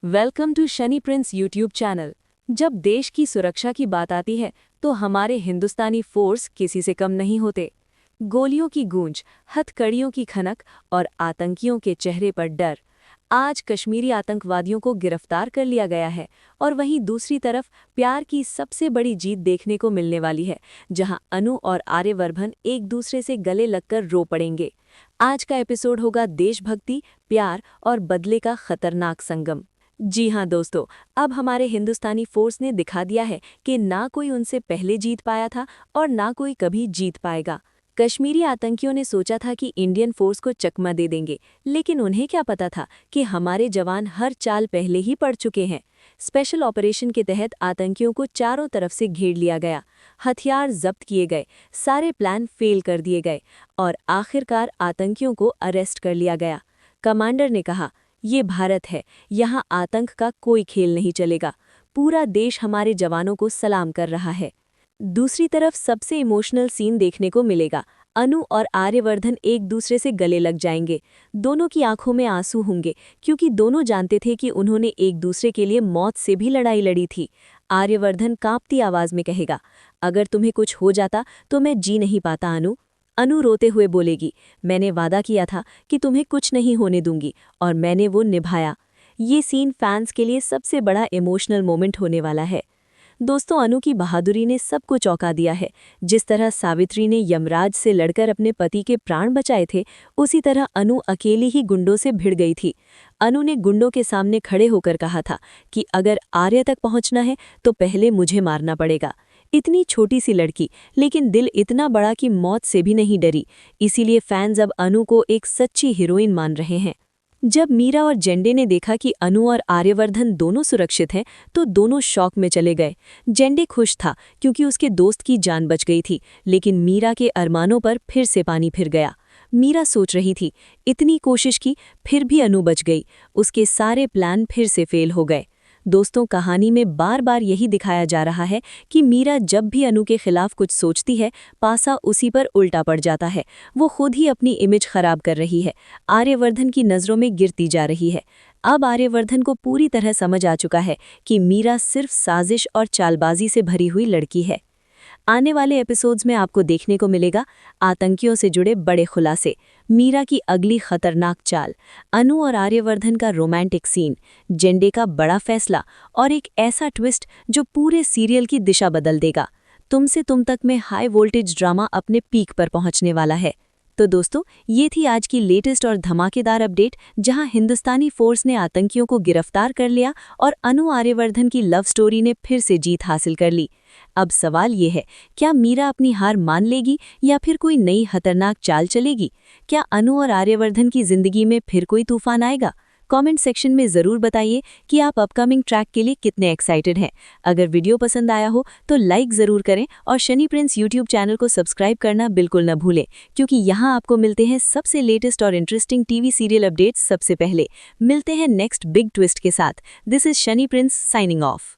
Welcome to Shani Prince YouTube channel. जब देश की सुरक्षा की बात आती है तो हमारे हिंदुस्तानी फोर्स किसी से कम नहीं होते। गोलियों की गूंज, हथकड़ियों की खनक और आतंकियों के चेहरे पर डर। आज कश्मीरी आतंकवादियों को गिरफ्तार कर लिया गया है और वहीं दूसरी तरफ प्यार की सबसे बड़ी जीत देखने को मिलने वाली है, जहां अनु और आर्यवर्धन एक दूसरे से गले लगकर रो पड़ेंगे। आज का एपिसोड होगा देशभक्ति, प्यार और बदले का खतरनाक संगम। जी हाँ दोस्तों, अब हमारे हिंदुस्तानी फोर्स ने दिखा दिया है कि ना कोई उनसे पहले जीत पाया था और ना कोई कभी जीत पाएगा। कश्मीरी आतंकियों ने सोचा था कि इंडियन फोर्स को चकमा दे देंगे, लेकिन उन्हें क्या पता था कि हमारे जवान हर चाल पहले ही पड़ चुके हैं। स्पेशल ऑपरेशन के तहत आतंकियों को चारों तरफ से घेर लिया गया, हथियार जब्त किए गए, सारे प्लान फेल कर दिए गए और आखिरकार आतंकियों को अरेस्ट कर लिया गया। कमांडर ने कहा, ये भारत है, यहाँ आतंक का कोई खेल नहीं चलेगा। पूरा देश हमारे जवानों को सलाम कर रहा है। दूसरी तरफ सबसे इमोशनल सीन देखने को मिलेगा। अनु और आर्यवर्धन एक दूसरे से गले लग जाएंगे। दोनों की आंखों में आंसू होंगे क्योंकि दोनों जानते थे कि उन्होंने एक दूसरे के लिए मौत से भी लड़ाई लड़ी थी। आर्यवर्धन कांपती आवाज में कहेगा, अगर तुम्हें कुछ हो जाता तो मैं जी नहीं पाता अनु। अनु रोते हुए बोलेगी, मैंने वादा किया था कि तुम्हें कुछ नहीं होने दूंगी और मैंने वो निभाया। ये सीन फैंस के लिए सबसे बड़ा इमोशनल मोमेंट होने वाला है। दोस्तों, अनु की बहादुरी ने सबको चौंका दिया है। जिस तरह सावित्री ने यमराज से लड़कर अपने पति के प्राण बचाए थे, उसी तरह अनु अकेली ही गुंडों से भिड़ गई थी। अनु ने गुंडों के सामने खड़े होकर कहा था कि अगर आर्य तक पहुंचना है तो पहले मुझे मारना पड़ेगा। इतनी छोटी सी लड़की, लेकिन दिल इतना बड़ा कि मौत से भी नहीं डरी। इसीलिए फैंस अब अनु को एक सच्ची हीरोइन मान रहे हैं। जब मीरा और जेंडे ने देखा कि अनु और आर्यवर्धन दोनों सुरक्षित हैं, तो दोनों शॉक में चले गए। जेंडे खुश था क्योंकि उसके दोस्त की जान बच गई थी, लेकिन मीरा के अरमानों पर फिर से पानी फिर गया। मीरा सोच रही थी, इतनी कोशिश की फिर भी अनु बच गई, उसके सारे प्लान फिर से फेल हो गए। दोस्तों, कहानी में बार बार यही दिखाया जा रहा है कि मीरा जब भी अनु के खिलाफ कुछ सोचती है, पासा उसी पर उल्टा पड़ जाता है। वो खुद ही अपनी इमेज खराब कर रही है, आर्यवर्धन की नज़रों में गिरती जा रही है। अब आर्यवर्धन को पूरी तरह समझ आ चुका है कि मीरा सिर्फ साजिश और चालबाजी से भरी हुई लड़की है। आने वाले एपिसोड्स में आपको देखने को मिलेगा आतंकियों से जुड़े बड़े खुलासे, मीरा की अगली खतरनाक चाल, अनु और आर्यवर्धन का रोमांटिक सीन, जेंडे का बड़ा फैसला और एक ऐसा ट्विस्ट जो पूरे सीरियल की दिशा बदल देगा। तुमसे तुम तक में हाई वोल्टेज ड्रामा अपने पीक पर पहुंचने वाला है। तो दोस्तों, ये थी आज की लेटेस्ट और धमाकेदार अपडेट, जहां हिंदुस्तानी फोर्स ने आतंकियों को गिरफ्तार कर लिया और अनु आर्यवर्धन की लव स्टोरी ने फिर से जीत हासिल कर ली। अब सवाल ये है, क्या मीरा अपनी हार मान लेगी या फिर कोई नई खतरनाक चाल चलेगी? क्या अनु और आर्यवर्धन की जिंदगी में फिर कोई तूफान आएगा? कमेंट सेक्शन में ज़रूर बताइए कि आप अपकमिंग ट्रैक के लिए कितने एक्साइटेड हैं। अगर वीडियो पसंद आया हो तो लाइक ज़रूर करें और शनि प्रिंस यूट्यूब चैनल को सब्सक्राइब करना बिल्कुल न भूलें, क्योंकि यहाँ आपको मिलते हैं सबसे लेटेस्ट और इंटरेस्टिंग टीवी सीरियल अपडेट्स सबसे पहले। मिलते हैं नेक्स्ट बिग ट्विस्ट के साथ। This is Shani Prince signing off.